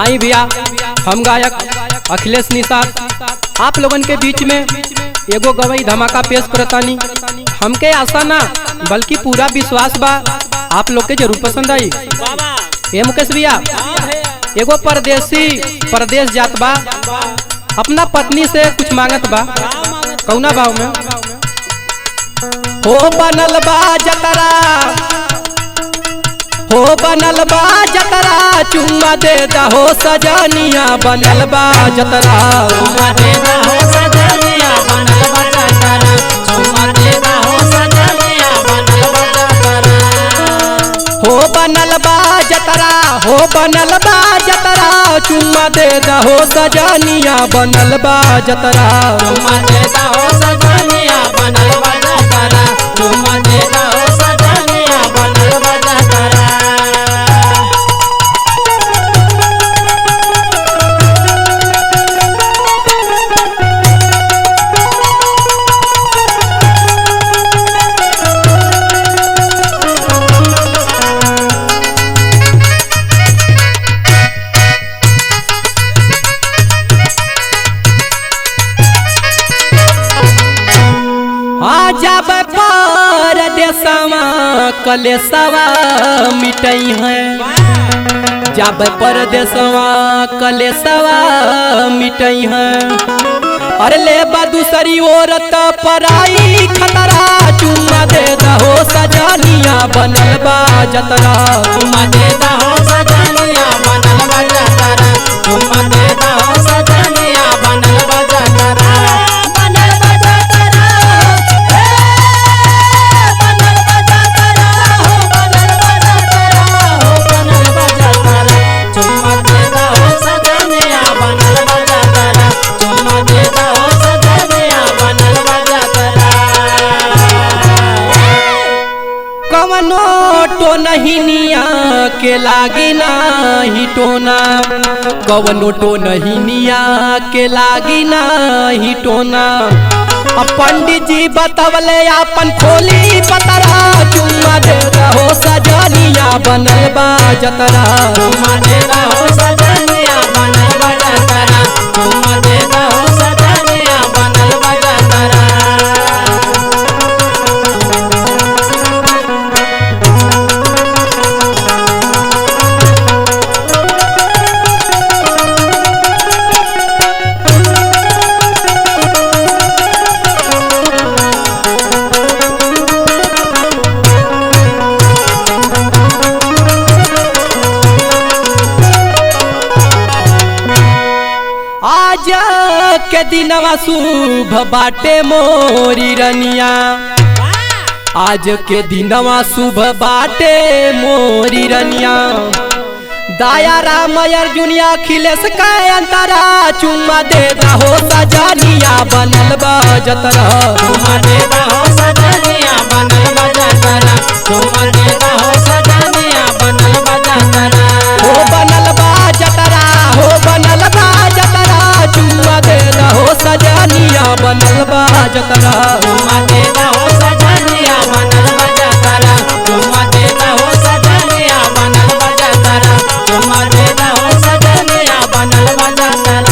आई भैया, हम गायक अखिलेश निषाद आप लोगन के बीच में एगो गवई धमाका पेश करतानी। हमके आशा ना बल्कि पूरा विश्वास बा आप लोग के जरूर पसंद आई। ए मुकेश भैया, एगो परदेसी परदेश जात बा, अपना पत्नी से कुछ मांगत बा। कौना भाव में? हो बनल बा जतरा, हो बनल बा जतरा, चुम्मा दे दहो सजनिया, बनल बा जतरा, चुम्मा दे दहो सजनिया, बनल बा जतरा, चुम्मा दे दहो सजनिया, बनल बा जतरा। हो बनल बा जतरा, हो बनल बा जतरा, चुम्मा दे दहो सजनिया, बनल बा जतरा, चुम्मा दे दहो सजनिया, बनल बा जतरा, चुम्मा दे दहो सजनिया, बनल बा जतरा। जब परदेसवा कलेसवा मिटई है, जब परदेसवा कलेसवा मिटई है, अरे ले दूसरी औरत पराई खतरा, चुम्मा दे दहो सजनिया, बनल बा जतरा, चुम्मा दे दहो सजनिया, बनल बा जतरा, चुम्मा दे दहो सजनिया, बनल बा जतरा, बनल बा जतरा, बनल बा जतरा, हो बनल बा जतरा, हो बनल बा जतरा, चुम्मा दे दहो सजनिया, बनल बा जतरा, चुम्मा दे दहो सजनिया, बनल बा जतरा। कवनो तो नहीं निया के लागी नाही टोना, कवनो तो नहीं निया के लागी नाही टोना, पंडित जी बतवले अपन खोली पतरा, चुम्मा दे दहो सजनिया, बनल बा जतरा, चुम्मा दे दहो सजनिया, बनल बा जतरा, चुम्मा दे दहो सजनिया, बनल बा जतरा। आज के दिनवा शुभ बाटे मोरी रनिया, आज के दिनवा शुभ बाटे मोरी रनिया, दाया राम अर्जुनिया अखिलेश का अंतरा, चुम्मा दे दहो सजनिया, बनल बा जतरा, चुम्मा दे दहो सजनिया, बनल बा जतरा, चुम्मा दे दहो सजनिया, बनल बा जतरा, हो बनल बा जतरा, हो बनल बा जतरा, चुम्मा दे दहो सजनिया, बनल बा जतरा, चुम्मा दे दहो सजनिया, बनल बा जतरा, चुम्मा दे दहो सजनिया, बनल बा जतरा, चुम्मा दे दहो सजनिया, बनल बा जतरा।